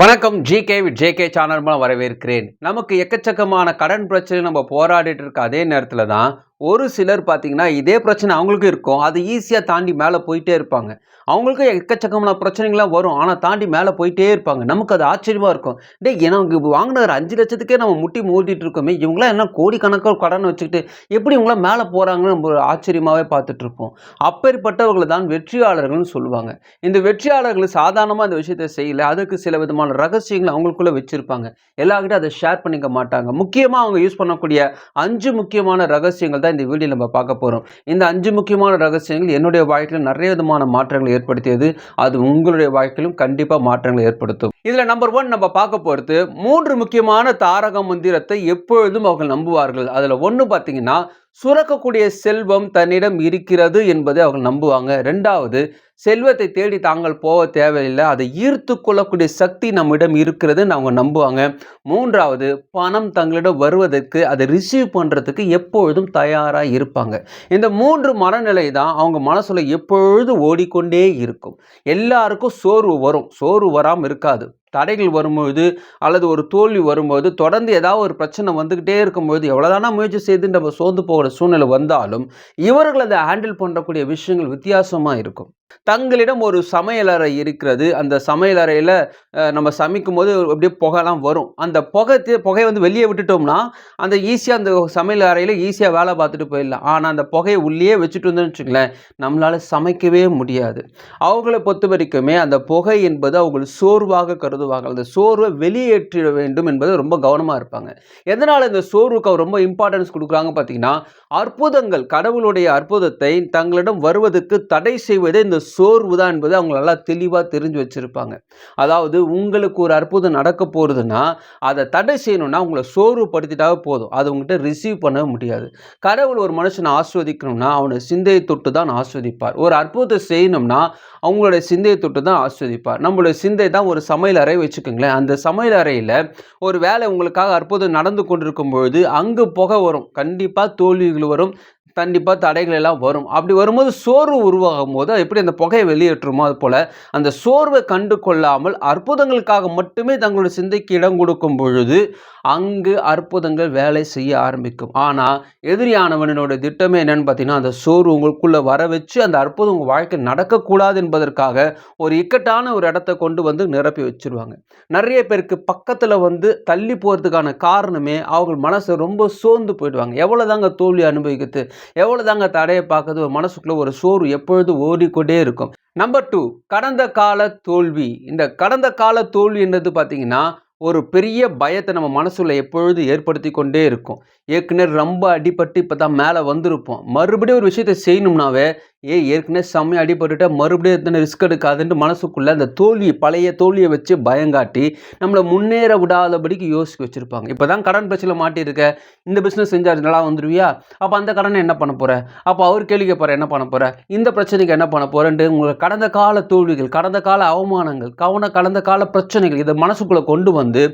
வணக்கம். GK with JK channel மூலம் வரவேற்கிறேன். நமக்கு எக்கச்சக்கமான கடன் பிரச்சனை நம்ம போராடிட்டு இருக்க அதே நேரத்தில் தான் ஒரு சிலர் பார்த்தீங்கன்னா இதே பிரச்சனை அவங்களுக்கும் இருக்கும். அது ஈஸியாக தாண்டி மேலே போயிட்டே இருப்பாங்க. அவங்களுக்கும் எக்கச்சக்கமான பிரச்சனைகள்லாம் வரும். ஆனால் தாண்டி மேலே போயிட்டே இருப்பாங்க. நமக்கு அது ஆச்சரியமாக இருக்கும். டேய் எனக்கு வாங்கின ஒரு 5,00,000க்கே நம்ம முட்டி மோதிட்டு இருக்கோமே, இவங்களாம் என்ன கோடிக்கணக்கான கடன் வச்சுக்கிட்டு எப்படி இவங்களாம் மேலே போகிறாங்கன்னு நம்ம ஒரு ஆச்சரியமாகவே பார்த்துட்டு இருப்போம். அப்பேற்பட்டவர்களை தான் வெற்றியாளர்கள்னு சொல்லுவாங்க. இந்த வெற்றியாளர்கள் சாதாரணமாக இந்த விஷயத்தை செய்யல. அதுக்கு சில விதமான ரகசியங்களை அவங்களுக்குள்ள வச்சிருப்பாங்க. எல்லார்கிட்டையும் அதை ஷேர் பண்ணிக்க மாட்டாங்க. முக்கியமாக அவங்க யூஸ் பண்ணக்கூடிய 5 முக்கியமான ரகசியங்கள் தான் இந்த வீடியோ நம்ம பார்க்க போறோம். இந்த 5 முக்கியமான ரகசியங்கள் என்னுடைய வாழ்க்கையில் நிறைய விதமான மாற்றங்களை ஏற்படுத்தியது. அது உங்களுடைய வாழ்க்கையிலும் கண்டிப்பா மாற்றங்களை ஏற்படுத்தும். இதுல நம்பர் 1 நம்ம பார்க்க போறது 3 முக்கியமான தாரக மந்திரத்தை எப்பொழுதும் அவர்கள் நம்புவார்கள். அதுல 1 பார்த்தீங்கன்னா சுரக்கக்கூடிய செல்வம் தன்னிடம் இருக்கிறது என்பதை அவர்கள் நம்புவாங்க. 2வது செல்வத்தை தேடி தாங்கள் போக தேவையில்லை, அதை ஈர்த்து கொள்ளக்கூடிய சக்தி நம்மிடம் இருக்கிறதுன்னு அவங்க நம்புவாங்க. 3வது பணம் தங்களிடம் வருவதற்கு அதை ரிசீவ் பண்ணுறதுக்கு எப்பொழுதும் தயாராக இருப்பாங்க. இந்த 3 மனநிலை தான் அவங்க மனசுல எப்பொழுதும் ஓடிக்கொண்டே இருக்கும். எல்லாருக்கும் சோர்வு வரும், சோர்வு வராமல் இருக்காது. தடைகள் வரும்பொழுது அல்லது ஒரு தோல்வி வரும்போது தொடர்ந்து ஏதாவது ஒரு பிரச்சனை வந்துக்கிட்டே இருக்கும்போது எவ்வளோதானா முயற்சி செய்து நம்ம சோர்ந்து போகிற சூழ்நிலை வந்தாலும் இவர்கள் அதை ஹேண்டில் பண்ணக்கூடிய விஷயங்கள் வித்தியாசமாக இருக்கும். தங்களிடம் ஒரு சமையலறை இருக்கிறது. அந்த சமையலறையில் நம்ம சமைக்கும் போது அப்படியே புகைலாம் வரும். அந்த புகையை வந்து வெளியே விட்டுட்டோம்னா அந்த ஈஸியாக அந்த சமையல் அறையில் ஈஸியாக வேலை பார்த்துட்டு போயிடலாம். ஆனால் அந்த புகையை உள்ளே வச்சுட்டு வந்தோம்னு வச்சுங்களேன், நம்மளால் சமைக்கவே முடியாது. அவங்களை பொறுத்த வரைக்குமே அந்த புகை என்பது அவங்க சோர்வாக கருதுவாங்க. அந்த சோர்வை வெளியேற்றிட வேண்டும் என்பது ரொம்ப கவனமாக இருப்பாங்க. எதனால் இந்த சோர்வுக்கு அவர் ரொம்ப இம்பார்ட்டன்ஸ் கொடுக்குறாங்க பார்த்தீங்கன்னா, அற்புதங்கள் கடவுளுடைய அற்புதத்தை தங்களிடம் வருவதற்கு தடை செய்வதே இந்த சோர்வு தான் என்பது அவங்க நல்லா தெளிவாக தெரிஞ்சு வச்சிருப்பாங்க. அதாவது உங்களுக்கு ஒரு அற்புதம் நடக்க போறதுன்னா அதை தடை செய்யணும்னா உங்களை சோர்வுபடுத்திட்டாவே போதும், அது உங்ககிட்ட ரிசீவ் பண்ண முடியாது. கடவுள் ஒரு மனுஷனை ஆஸ்வதிக்கணும்னா அவனை சிந்தையை தொட்டு தான் ஆஸ்வதிப்பார். ஒரு அற்புதத்தை செய்யணும்னா அவங்களுடைய சிந்தையை தொட்டு தான் ஆஸ்வதிப்பார். நம்மளுடைய சிந்தை தான் ஒரு சமையல் அறை வச்சுக்கோங்களேன். அந்த சமையல் அறையில் ஒரு வேலை உங்களுக்காக அற்புதம் நடந்து கொண்டிருக்கும் பொழுது அங்கு புகை வரும், கண்டிப்பாக தோல்விகள் வரும், கண்டிப்பாக தடைகள் எல்லாம் வரும். அப்படி வரும்போது சோர்வு உருவாகும் போது எப்படி அந்த புகையை வெளியேற்றுமோ அது போல் அந்த சோர்வை கண்டு கொள்ளாமல் அற்புதங்களுக்காக மட்டுமே தங்களுடைய சிந்தைக்கு இடம் கொடுக்கும் பொழுது அங்கு அற்புதங்கள் வேலை செய்ய ஆரம்பிக்கும். ஆனால் எதிரியானவனோட திட்டமே என்னன்னு பார்த்தீங்கன்னா, அந்த சோர்வு உங்களுக்குள்ளே வர வச்சு அந்த அற்புதம் உங்கள் வாழ்க்கை நடக்கக்கூடாது என்பதற்காக ஒரு இக்கட்டான ஒரு இடத்த கொண்டு வந்து நிரப்பி வச்சிருவாங்க. நிறைய பேருக்கு பக்கத்தில் வந்து தள்ளி போகிறதுக்கான காரணமே அவங்க மனசை ரொம்ப சோர்ந்து போயிடுவாங்க. எவ்வளோதாங்க தோல்வி அனுபவிக்கிறது, எவ்வளோதாங்க தடையை பார்க்குறது, ஒரு மனசுக்குள்ளே ஒரு சோர்வு எப்பொழுது ஓடிக்கொண்டே இருக்கும். நம்பர் 2 கடந்த கால தோல்வி. இந்த கடந்த கால தோல்வி என்னது பார்த்தீங்கன்னா ஒரு பெரிய பயத்தை நம்ம மனசுல எப்பொழுது ஏற்படுத்தி கொண்டே இருக்கும். ஏற்கனவே ரொம்ப அடிபட்டு இப்போ தான் மேலே வந்திருப்போம். மறுபடியும் ஒரு விஷயத்தை செய்யணும்னாவே ஏற்கனவே செம்மையாக அடிபட்டுட்டா மறுபடியும் எத்தனை ரிஸ்க் எடுக்காதுன்ட்டு மனசுக்குள்ளே அந்த தோல்வி பழைய தோல்வியை வச்சு பயங்காட்டி நம்மளை முன்னேற விடாதபடிக்கு யோசிக்க வச்சுருப்பாங்க. இப்போ தான் கடன் பிரச்சனை மாட்டியிருக்க, இந்த பிஸ்னஸ் செஞ்சால் நல்லா வந்துடுவியா, அப்போ அந்த கடனை என்ன பண்ண போகிற, அப்போ அவர் கேள்வி கேட்பார் என்ன பண்ண போகிற, இந்த பிரச்சனைக்கு என்ன பண்ண போகிறேன்ட்டு உங்களை கடந்த கால தோல்விகள், கடந்த கால அவமானங்கள், கடந்த கால பிரச்சனைகள் இதை மனசுக்குள்ளே கொண்டு வந்து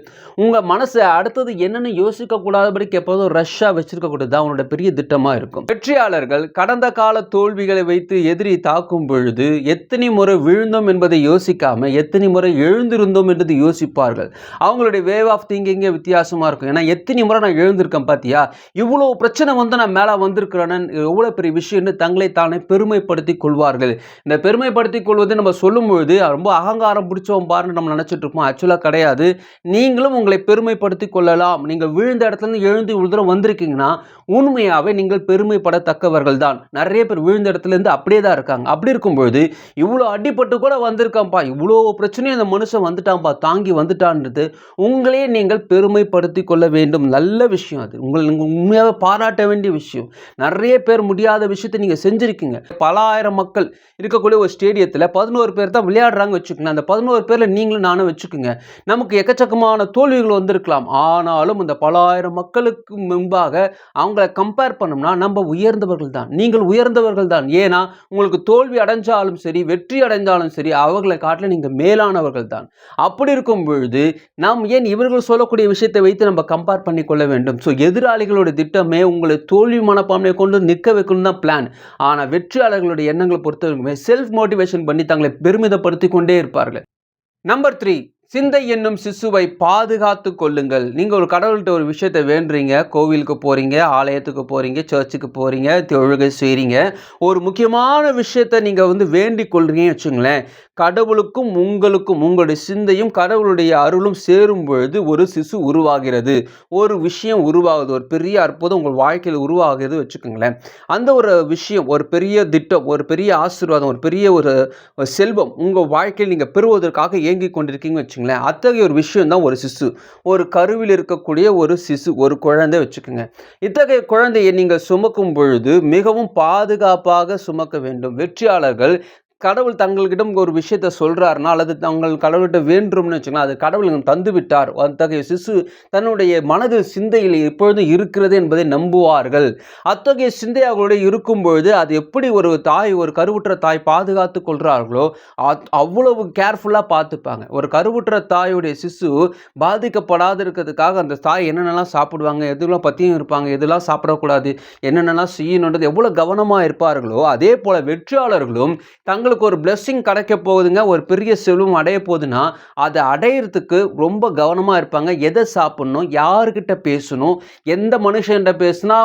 உங்கள் மனசை அடுத்தது என்னென்னு யோசிக்கக்கூடாதபடிக்கு எப்போதும் ரஷ்ஷாக வச்சிருக்கக்கூடியது தான் அவனோட பெரிய திட்டமாக இருக்கும். வெற்றியாளர்கள் கடந்த கால தோல்விகளை வைத்து எதிரி தாக்கும் பொழுது எத்தனை முறை விழுந்தோம் என்பதை யோசிக்காம எத்தனை முறை எழுந்திருந்தோம் என்பதை யோசிப்பார்கள். அவங்களுடைய வே ஆஃப் திங்கிங்கே வித்தியாசமாக இருக்கும். ஏன்னா எத்தனை முறை நான் எழுந்திருக்கேன் பார்த்தியா, இவ்வளோ பிரச்சனை வந்து நான் மேலே வந்திருக்கிறேன்னு எவ்வளோ பெரிய விஷயம்னு தங்களை தானே பெருமைப்படுத்தி கொள்வார்கள். இந்த பெருமைப்படுத்தி கொள்வது நம்ம சொல்லும்பொழுது ரொம்ப அகங்காரம் பிடிச்சோம் பாருன்னு நம்ம நினச்சிட்டு இருப்போம். ஆக்சுவலாக கிடையாது. நீங்களும் உங்களை பெருமைப்படுத்தி கொள்ளலாம். நீங்கள் விழுந்த இடத்துலேருந்து எழுந்து இவ்வளோ தூரம் வந்திருக்கீங்கன்னா உண்மையாகவே நீங்கள் பெருமைப்படத்தக்கவர்கள் தான். நிறைய பேர் விழுந்த இடத்துலேருந்து அப்படியே தான் இருக்காங்க. அப்படி இருக்கும்பொழுது இவ்வளோ அடிப்பட்டு கூட வந்திருக்கான்ப்பா, இவ்வளோ பிரச்சனையும் அந்த மனுஷன் வந்துட்டான்ப்பா, தாங்கி வந்துட்டான்றது உங்களே நீங்கள் பெருமைப்படுத்தி கொள்ள வேண்டும். நல்ல விஷயம் அது. நீங்கள் உண்மையாக பாராட்ட வேண்டிய விஷயம். நிறைய பேர் முடியாத விஷயத்தை நீங்கள் செஞ்சுருக்கீங்க. பல ஆயிரம் மக்கள் இருக்கக்கூடிய ஒரு ஸ்டேடியத்தில் 11 பேர் தான் விளையாடுறாங்க வச்சுக்கோங்க. அந்த 11 பேரில் நீங்களும் நானும் வச்சுக்கோங்க. நமக்கு எக்கச்சக்கமான தோல்விகள் வந்திருக்கலாம். ஆனாலும் இந்த பல ஆயிரம் மக்களுக்கு முன்பாக அவங்களை கம்பேர் பண்ணோம்னா நம்ம உயர்ந்தவர்கள் தான், நீங்கள் உயர்ந்தவர்கள் தான். ஏன்னா உங்களுக்கு தோல்வி அடைஞ்சாலும் சரி வெற்றி அடைஞ்சாலும் சரி அவர்களை காட்டில நீங்கள் மேலானவர்கள் தான். அப்படி இருக்கும் பொழுது நாம் ஏன் இவர்கள் சொல்லக்கூடிய விஷயத்தை வைத்து நம்ம கம்பேர் பண்ணி கொள்ள வேண்டும்? ஸோ எதிராளிகளோட திட்டமே உங்களை தோல்வி மனப்பான்மையை கொண்டு நிற்க வைக்கணும் தான் பிளான். ஆனால் வெற்றியாளர்களுடைய எண்ணங்களை பொறுத்தவரைக்குமே செல்ஃப் மோட்டிவேஷன் பண்ணி தங்களை பெருமிதப்படுத்தி கொண்டே இருப்பார்கள். நம்பர் 3 சிந்தை என்னும் சிசுவை பாதுகாத்துக் கொள்ளுங்கள். நீங்க ஒரு கடவுள்கிட்ட ஒரு விஷயத்த வேண்டுறீங்க, கோவிலுக்கு போறீங்க, ஆலயத்துக்கு போறீங்க, சர்ச்சுக்கு போறீங்க, தொழுகை செய்றீங்க. ஒரு முக்கியமான விஷயத்த நீங்க வேண்டிக் கொள்றீங்கன்னு வச்சுங்களேன். கடவுளுக்கும் உங்களுக்கும் உங்களுடைய சிந்தையும் கடவுளுடைய அருளும் சேரும் பொழுது ஒரு சிசு உருவாகிறது. ஒரு விஷயம் உருவாகுது. ஒரு பெரிய அற்புதம் உங்கள் வாழ்க்கையில் உருவாகுது வச்சுக்கோங்களேன். அந்த ஒரு விஷயம், ஒரு பெரிய திட்டம், ஒரு பெரிய ஆசீர்வாதம், ஒரு பெரிய ஒரு செல்வம் உங்க வாழ்க்கையில் நீங்க பெறுவதற்காக ஏங்கிக் கொண்டிருக்கீங்கன்னு வச்சுங்களேன். அத்தகைய ஒரு விஷயம் தான் ஒரு சிசு. ஒரு கருவில் இருக்கக்கூடிய ஒரு சிசு, ஒரு குழந்தை வச்சுக்கோங்க. இத்தகைய குழந்தையை நீங்கள் சுமக்கும் பொழுது மிகவும் பாதுகாப்பாக சுமக்க வேண்டும். வெற்றியாளர்கள் கடவுள் தங்களிடம் ஒரு விஷயத்த சொல்றாருன்னா, அல்லது தங்கள் கடவுள்கிட்ட வேண்டும்னு வச்சுக்கலாம், அது கடவுள் தந்து விட்டார். அத்தகைய சிசு தன்னுடைய மனதில் சிந்தையில் எப்பொழுதும் இருக்கிறது என்பதை நம்புவார்கள். அத்தகைய சிந்தை அவர்களுடைய இருக்கும் பொழுது அது எப்படி ஒரு தாய், ஒரு கருவுற்ற தாய் பாதுகாத்து கொள்றார்களோ அவ்வளவு கேர்ஃபுல்லா பார்த்துப்பாங்க. ஒரு கருவுற்ற தாயுடைய சிசு பாதிக்கப்படாது இருக்கிறதுக்காக அந்த தாய் என்னென்னலாம் சாப்பிடுவாங்க, எதுலாம் பத்தியும் இருப்பாங்க, எதெல்லாம் சாப்பிடக்கூடாது, என்னென்னலாம் செய்யணுன்றது எவ்வளவு கவனமா இருப்பார்களோ, அதே போல வெற்றியாளர்களும் தங்களுக்கு ஒரு பிளெஸிங் கிடைக்க போகுதுங்க, ஒரு பெரிய செல்வம் அடைய போகுதுன்னா அதை அடையிறதுக்கு ரொம்ப கவனமா இருப்பாங்க. எதை சாப்பிடணும், யாருக்கிட்ட பேசணும், எந்த மனுஷன்கிட்ட பேசினா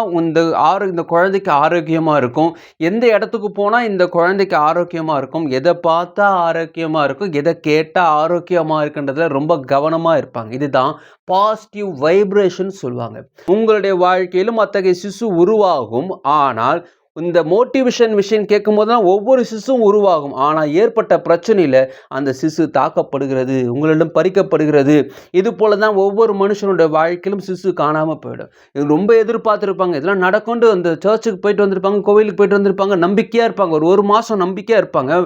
இந்த குழந்தைக்கு ஆரோக்கியமா இருக்கும், எந்த இடத்துக்கு போனா இந்த குழந்தைக்கு ஆரோக்கியமா இருக்கும், எதை பார்த்தா ஆரோக்கியமா இருக்கும், எதை கேட்டா ஆரோக்கியமா இருக்குன்றதுல ரொம்ப கவனமா இருப்பாங்க. இதுதான் பாசிட்டிவ் வைப்ரேஷன் சொல்லுவாங்க. உங்களுடைய வாழ்க்கையிலும் அத்தகைய சிசு உருவாகும். ஆனால் இந்த மோட்டிவேஷன் விஷயம் கேட்கும்போது தான் ஒவ்வொரு சிசுவும் உருவாகும். ஆனால் ஏற்பட்ட பிரச்சனையில் அந்த சிசு தாக்கப்படுகிறது, உங்களிடம் பறிக்கப்படுகிறது. இது போல தான் ஒவ்வொரு மனுஷனுடைய வாழ்க்கையிலும் சிசு காணாமல் போயிடும். இது ரொம்ப எதிர்பார்த்துருப்பாங்க, இதெல்லாம் நடக்கும்னு அந்த சர்ச்சுக்கு போயிட்டு வந்திருப்பாங்க, கோவிலுக்கு போயிட்டு வந்திருப்பாங்க, நம்பிக்கையாக இருப்பாங்க. ஒரு மாதம் நம்பிக்கையாக இருப்பாங்க.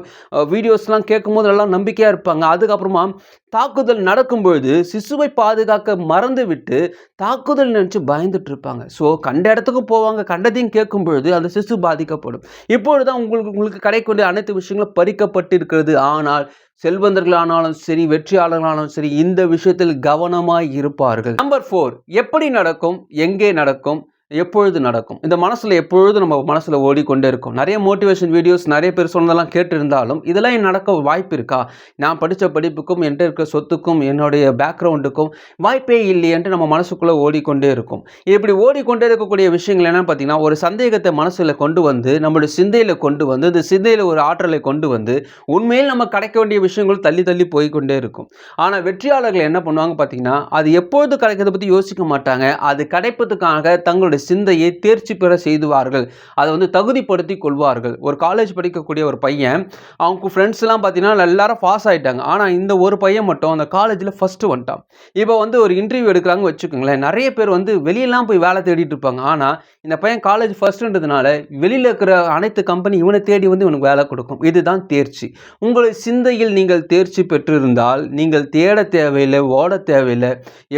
வீடியோஸ்லாம் கேட்கும்போது எல்லாம் நம்பிக்கையாக இருப்பாங்க. அதுக்கப்புறமா தாக்குதல் நடக்கும்பொழுது சிசுவை பாதுகாக்க மறந்து விட்டு தாக்குதல் நினைச்சு பயந்துட்டு இருப்பாங்க. ஸோ கண்ட இடத்துக்கு போவாங்க, கண்டதையும் கேட்கும் பொழுது அந்த சிசு பாதிக்கப்படும். இப்பொழுதுதான் உங்களுக்கு கிடைக்கக்கூடிய அனைத்து விஷயங்களும் பறிக்கப்பட்டிருக்கிறது. ஆனால் செல்வந்தர்களானாலும் சரி, வெற்றியாளர்களானாலும் சரி, இந்த விஷயத்தில் கவனமாய் இருப்பார்கள். நம்பர் 4, எப்படி நடக்கும், எங்கே நடக்கும், எப்பொழுது நடக்கும்? இந்த மனசுல எப்பொழுதும் நம்ம மனசுல ஓடிக்கொண்டே இருக்கும். நிறைய மோட்டிவேஷன் வீடியோஸ் நிறைய பேர் சொன்னதெல்லாம் கேட்டு இருந்தாலும் இதெல்லாம் நடக்க வாய்ப்பு இருக்கா? நான் படித்த படிப்புக்கும் என்கிட்ட இருக்கிற சொத்துக்கும் என்னுடைய பேக்ரவுண்டுக்கும் வாய்ப்பே இல்லையே என்று நம்ம மனசுக்குள்ள ஓடிக்கொண்டே இருக்கும். இப்படி ஓடிக்கொண்டே இருக்கக்கூடிய விஷயங்கள் என்னன்னு பார்த்தீங்கன்னா, ஒரு சந்தேகத்தை மனசுல கொண்டு வந்து நம்மளுடைய சிந்தையில கொண்டு வந்து இந்த சிந்தையில ஒரு ஆற்றலை கொண்டு வந்து உண்மையில் நம்ம கிடைக்க வேண்டிய விஷயங்கள் தள்ளி தள்ளி போய்கொண்டே இருக்கும். ஆனால் வெற்றியாளர்கள் என்ன பண்ணுவாங்க பார்த்தீங்கன்னா, அது எப்பொழுது கிடைக்கிறத பற்றி யோசிக்க மாட்டாங்க. அது கிடைப்பதற்காக தங்களுடைய சிந்தையை தேர்ச்சி பெற செய்துவார்கள். அதை தகுதிப்படுத்தி கொள்வார்கள். ஒரு காலேஜ் படிக்கக்கூடிய ஒரு பையன், அவங்க ஃப்ரெண்ட்ஸ்லாம் பார்த்தீங்கன்னா எல்லாரும் பாஸ் ஆகிட்டாங்க. ஆனால் இந்த ஒரு பையன் மட்டும் அந்த காலேஜில் ஃபஸ்ட்டு வந்துட்டான். இப்போ ஒரு இன்டர்வியூ எடுக்கிறாங்க வச்சுக்கோங்களேன். நிறைய பேர் வெளியெல்லாம் போய் வேலை தேடிட்டு இருப்பாங்க. ஆனால் இந்த பையன் காலேஜ் ஃபஸ்ட்டுன்றதுனால வெளியில் இருக்கிற அனைத்து கம்பெனி இவனை தேடி இவனுக்கு வேலை கொடுக்கும். இதுதான் தேர்ச்சி. உங்களுடைய சிந்தையில் நீங்கள் தேர்ச்சி பெற்றிருந்தால் நீங்கள் தேட தேவையில்லை, ஓட தேவையில்லை,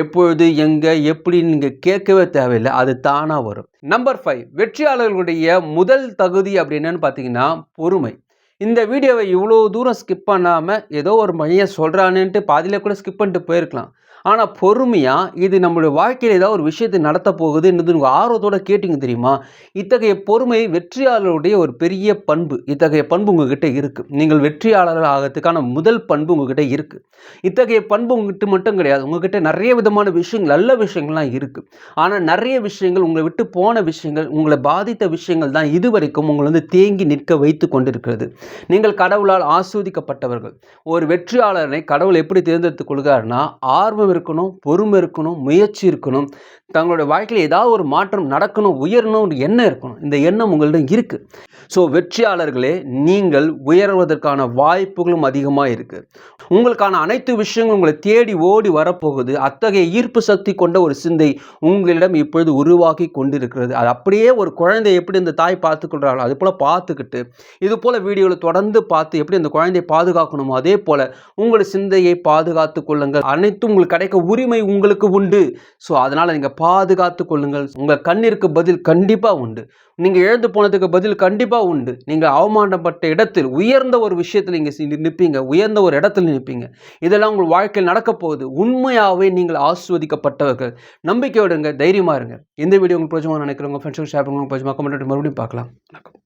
எப்பொழுது எங்கே எப்படி நீங்கள் கேட்கவே தேவையில்லை, அது தானாக வரும். நம்பர் 5, வெற்றியாளர்களுடைய முதல் தகுதி அப்படி என்னன்னு பார்த்தீங்கன்னா பொறுமை. இந்த வீடியோவை இவ்வளோ தூரம் ஸ்கிப் பண்ணாமல் ஏதோ ஒரு மையம் சொல்கிறானுன்ட்டு பாதியில கூட ஸ்கிப் பண்ணிட்டு போயிருக்கலாம். ஆனால் பொறுமையாக இது நம்மளுடைய வாழ்க்கையில் ஏதாவது ஒரு விஷயத்தை நடத்த போகுது என்னது உங்கள் ஆர்வத்தோடு கேட்டிங்க தெரியுமா? இத்தகைய பொறுமை வெற்றியாளருடைய ஒரு பெரிய பண்பு. இத்தகைய பண்பு உங்ககிட்ட இருக்குது. நீங்கள் வெற்றியாளர்கள் ஆகிறதுக்கான முதல் பண்பு உங்ககிட்ட இருக்குது. இத்தகைய பண்பு உங்ககிட்ட மட்டும் கிடையாது, உங்ககிட்ட நிறைய விதமான விஷயங்கள், நல்ல விஷயங்கள்லாம் இருக்குது. ஆனால் நிறைய விஷயங்கள் உங்களை விட்டு போன விஷயங்கள், உங்களை பாதித்த விஷயங்கள் தான் இதுவரைக்கும் உங்களை தேங்கி நிற்க வைத்து கொண்டிருக்கிறது. நீங்கள் கடவுளால் ஆஸ்வதிக்கப்பட்டவர்கள். ஒரு வெற்றியாளரை கடவுள் எப்படி தேர்ந்தெடுத்துக் கொள்கிறார்னா, ஆர்வம் இருக்கணும், பொறுமை இருக்கணும், முயற்சி இருக்கணும், தங்களுடைய வாழ்க்கையில் ஏதாவது ஒரு மாற்றம் நடக்கணும், உயரணும் எண்ணம் இருக்கணும். இந்த எண்ணம் உங்களிடம் இருக்கு. ஸோ வெற்றியாளர்களே, நீங்கள் உயர்வதற்கான வாய்ப்புகளும் அதிகமாக இருக்கு. உங்களுக்கான அனைத்து விஷயங்களும் உங்களை தேடி ஓடி வரப்போகுது. அத்தகைய ஈர்ப்பு சக்தி கொண்ட ஒரு சிந்தை உங்களிடம் இப்பொழுது உருவாக்கி கொண்டிருக்கிறது. அது அப்படியே ஒரு குழந்தை எப்படி இந்த தாய் பார்த்துக்கொள்றாங்களோ அது போல பார்த்துக்கிட்டு இது போல வீடியோவில் தொடர்ந்து பார்த்து எப்படி அந்த குழந்தையை பாதுகாக்கணுமோ அதே போல உங்கள் சிந்தையை பாதுகாத்து கொள்ளுங்கள். அனைத்தும் உங்களுக்கு கிடைக்க உரிமை உங்களுக்கு உண்டு. ஸோ அதனால் நீங்கள் பாதுகாத்து கொள்ளுங்கள். உங்கள் கண்ணிற்கு பதில் கண்டிப்பாக உண்டு. நீங்கள் இழந்து போனதுக்கு பதில் கண்டிப்பாக உண்டு. நீங்கள் அவமானப்பட்ட இடத்தில் உயர்ந்த ஒரு விஷயத்தில் நீங்கள் நிற்பீங்க, உயர்ந்த ஒரு இடத்துல நிற்பீங்க. இதெல்லாம் உங்கள் வாழ்க்கையில் நடக்க போகுது. உண்மையாகவே நீங்கள் ஆஸ்வதிக்கப்பட்டவர்கள். நம்பிக்கையோடுங்க, தைரியமாக இருங்க. இந்த வீடியோ உங்களுக்கு பிடிச்சமாக நினைக்கிறவங்க ஃப்ரெண்ட்ஸுக்கு ஷேர் பண்ணுங்க. பிடிச்சமாக கமெண்ட் மறுபடியும் பார்க்கலாம். வணக்கம்.